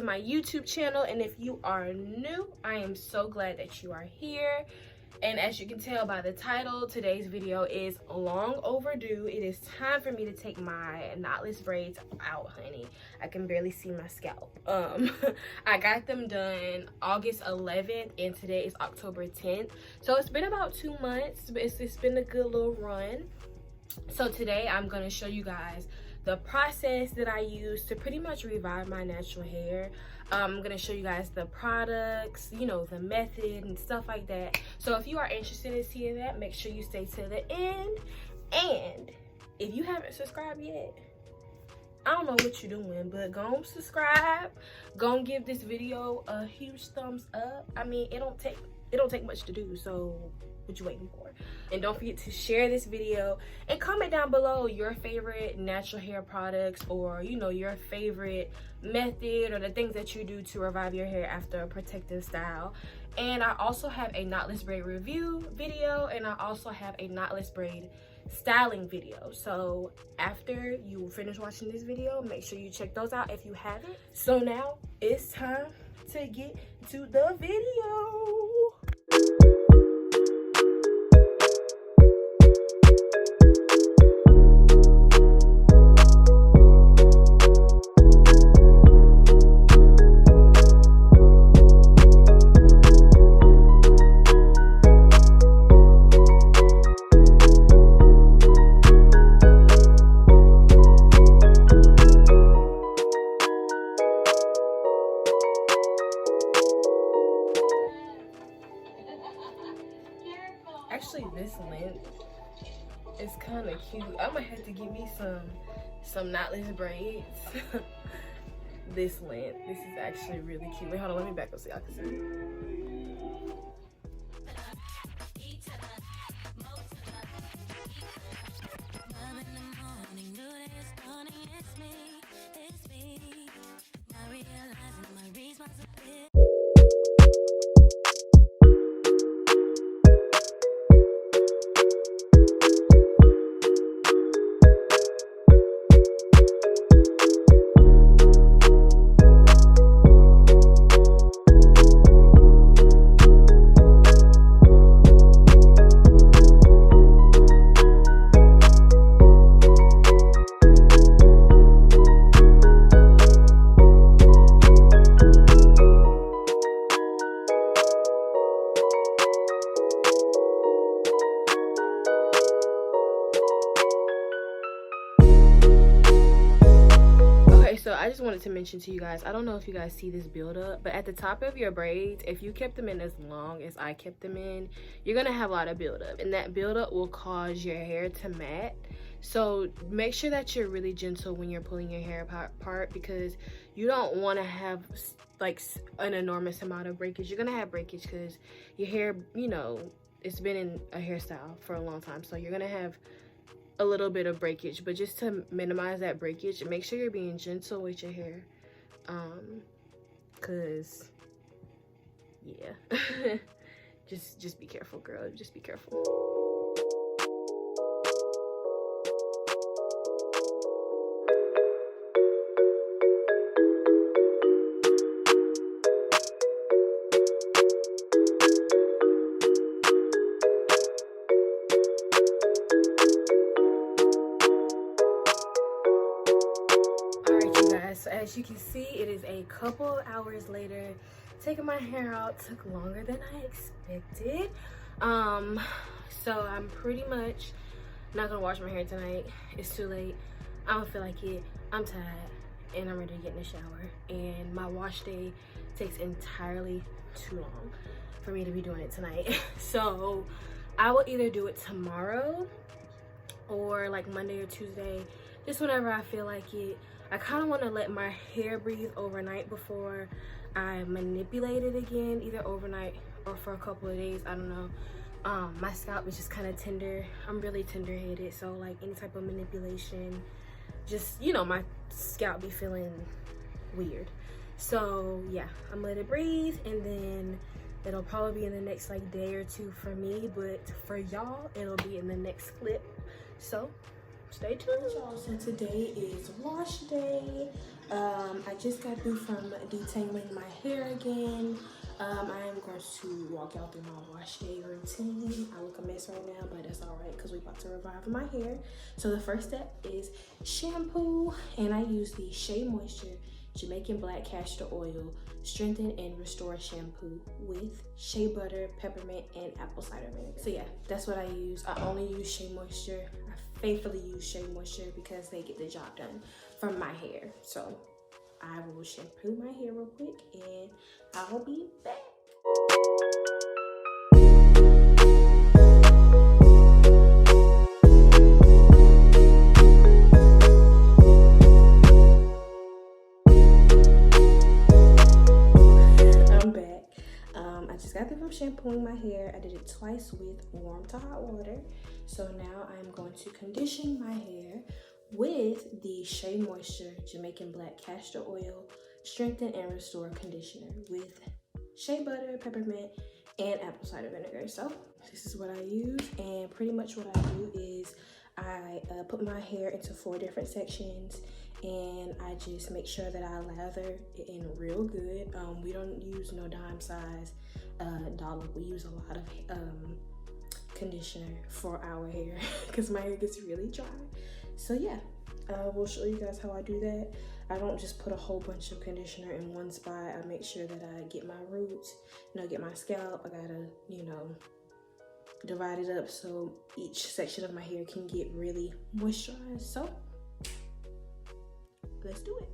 to my YouTube channel, and if you are new, I am so glad that you are here. And as you can tell by the title, today's video is long overdue. It is time for me to take my knotless braids out, honey. I can barely see my scalp. I got them done August 11th and today is October 10th. So it's been about 2 months, but it's been a good little run. So today I'm going to show you guys the process that I use to pretty much revive my natural hair. I'm going to show you guys the products, you know, the method and stuff like that. So if you are interested in seeing that, make sure you stay to the end. And if you haven't subscribed yet, I don't know what you're doing, but go and subscribe. Go and give this video a huge thumbs up. I mean, it don't take much to do, so what you waiting for? And don't forget to share this video and comment down below your favorite natural hair products, or you know, your favorite method or the things that you do to revive your hair after a protective style. And I also have a knotless braid review video, and I also have a knotless braid styling video. So after you finish watching this video, make sure you check those out if you haven't. So now it's time to get to the video. Actually, this length is kind of cute. I'm gonna have to give me some knotless braids. This length, this is actually really cute. Wait, hold on, let me back up so y'all can see. So I just wanted to mention to you guys, I don't know if you guys see this buildup, but at the top of your braids, if you kept them in as long as I kept them in, you're gonna have a lot of buildup, and that buildup will cause your hair to mat. So make sure that you're really gentle when you're pulling your hair apart, because you don't want to have like an enormous amount of breakage. You're gonna have breakage because your hair, you know, it's been in a hairstyle for a long time, so you're gonna have a little bit of breakage. But just to minimize that breakage, make sure you're being gentle with your hair, cause yeah. just be careful, girl. Just be careful. So as you can see, it is a couple hours later. Taking my hair out took longer than I expected. So I'm pretty much not gonna wash my hair tonight. It's too late. I don't feel like it. I'm tired and I'm ready to get in the shower. And my wash day takes entirely too long for me to be doing it tonight. So I will either do it tomorrow or like Monday or Tuesday, just whenever I feel like it. I kind of want to let my hair breathe overnight before I manipulate it again, either overnight or for a couple of days. I don't know. My scalp is just kind of tender. I'm really tender headed, so like any type of manipulation, just, you know, my scalp be feeling weird. So yeah, I'm gonna let it breathe, and then it'll probably be in the next like day or two for me, but for y'all it'll be in the next clip. So stay tuned, y'all. So today is wash day. I just got through from detangling my hair again. I am going to walk y'all through my wash day routine. I look a mess right now, but that's all right because we're about to revive my hair. So the first step is shampoo, and I use the Shea Moisture Jamaican Black Castor Oil Strengthen and Restore Shampoo with shea butter, peppermint, and apple cider vinegar. So yeah, that's what I use. I only use Shea Moisture. I faithfully use Shea Moisture because they get the job done for my hair. So I will shampoo my hair real quick and I'll be back. I'm back. I just got through from shampooing my hair. I did it twice with warm to hot water. So now I'm going to condition my hair with the Shea Moisture Jamaican Black Castor Oil Strengthen and Restore Conditioner with shea butter, peppermint, and apple cider vinegar. So this is what I use, and pretty much what I do is I put my hair into 4 different sections, and I just make sure that I lather it in real good. We don't use no dime size dollop. We use a lot of conditioner for our hair because my hair gets really dry. So yeah, we'll show you guys how I do that. I don't just put a whole bunch of conditioner in one spot. I make sure that I get my roots, get my scalp. I gotta, divide it up so each section of my hair can get really moisturized. So let's do it.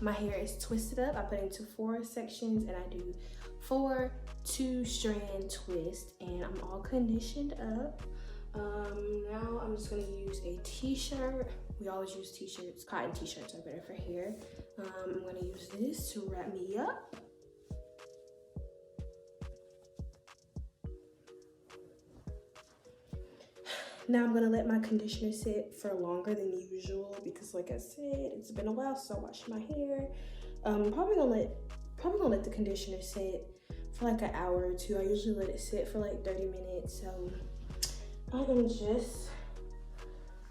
My hair is twisted up. I put it into 4 sections and I do 4 2-strand twists, and I'm all conditioned up. Now I'm just gonna use a t-shirt. We always use t-shirts. Cotton t-shirts are better for hair. I'm gonna use this to wrap me up. Now I'm gonna let my conditioner sit for longer than usual because, like I said, it's been a while since I washed my hair. Probably gonna let the conditioner sit for like an hour or 2. I usually let it sit for like 30 minutes. So I am just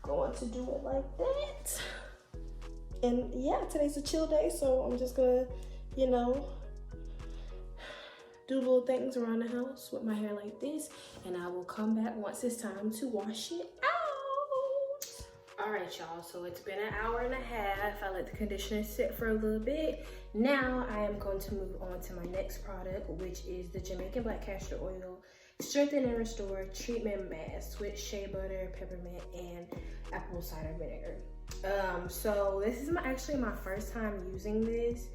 going to do it like that. And yeah, today's a chill day, so I'm just gonna, do little things around the house with my hair like this, and I will come back once it's time to wash it out. All right, y'all, so it's been an hour and a half. I let the conditioner sit for a little bit. Now I am going to move on to my next product, which is the Jamaican Black Castor Oil Strengthen and Restore Treatment Mask with shea butter, peppermint, and apple cider vinegar. So this is actually my first time using this.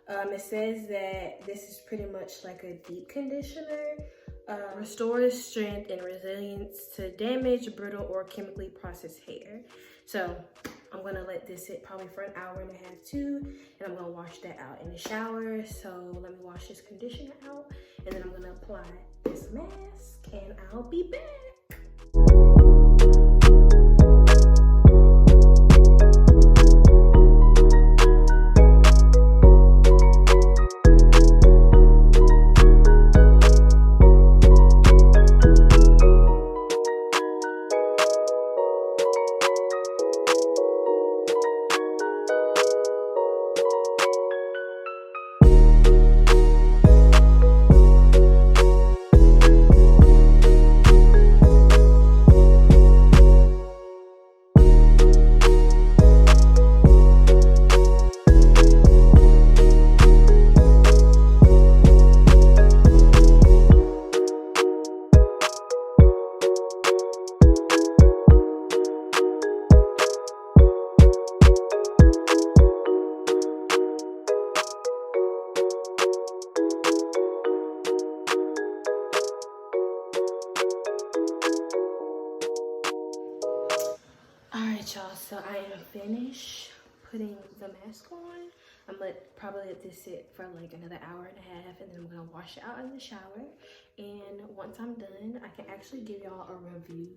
It says that this is pretty much like a deep conditioner. Restores strength and resilience to damaged, brittle, or chemically processed hair. So I'm gonna let this sit probably for an hour and a half too, and I'm gonna wash that out in the shower. So let me wash this conditioner out, and then I'm gonna apply this this mask and I'll be back. Alright y'all, so I am finished putting the mask on. I'm gonna probably let this sit for like another hour and a half, and then I'm gonna wash it out in the shower. And once I'm done, I can actually give y'all a review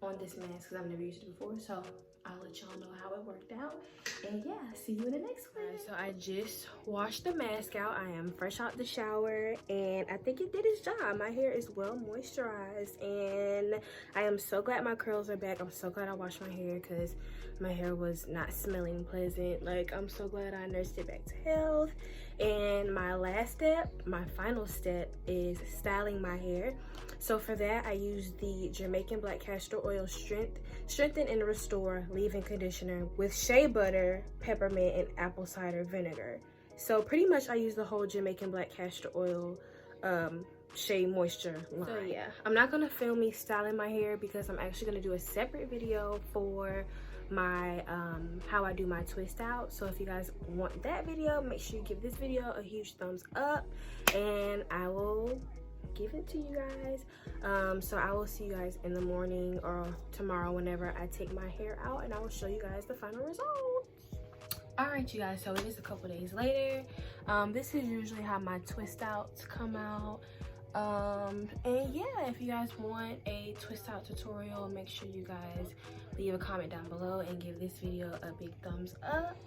on this mask because I've never used it before. So I'll let y'all know how it worked out. And yeah, see you in the next one. So I just washed the mask out. I am fresh out the shower and I think it did its job. My hair is well moisturized and I am so glad my curls are back. I'm so glad I washed my hair because my hair was not smelling pleasant. Like, I'm so glad I nursed it back to health. And my last step, my final step, is styling my hair. So for that, I use the Jamaican black castor oil strengthen and restore leave-in conditioner with shea butter, peppermint, and apple cider vinegar. So pretty much I use the whole Jamaican black castor oil shea moisture line. So yeah, I'm not gonna film me styling my hair because I'm actually gonna do a separate video for my how I do my twist out. So if you guys want that video, make sure you give this video a huge thumbs up and I will give it to you guys. So I will see you guys in the morning or tomorrow whenever I take my hair out, and I will show you guys the final results. All right, you guys, so it is a couple days later. This is usually how my twist outs come out. And yeah, if you guys want a twist out tutorial, make sure you guys leave a comment down below and give this video a big thumbs up.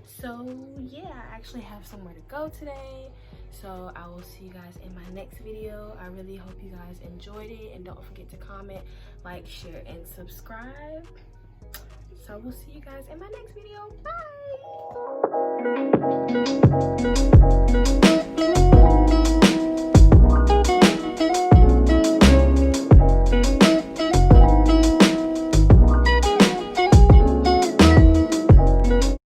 So yeah, I actually have somewhere to go today, so I will see you guys in my next video. I really hope you guys enjoyed it, and don't forget to comment, like, share, and subscribe. So we'll see you guys in my next video. Bye.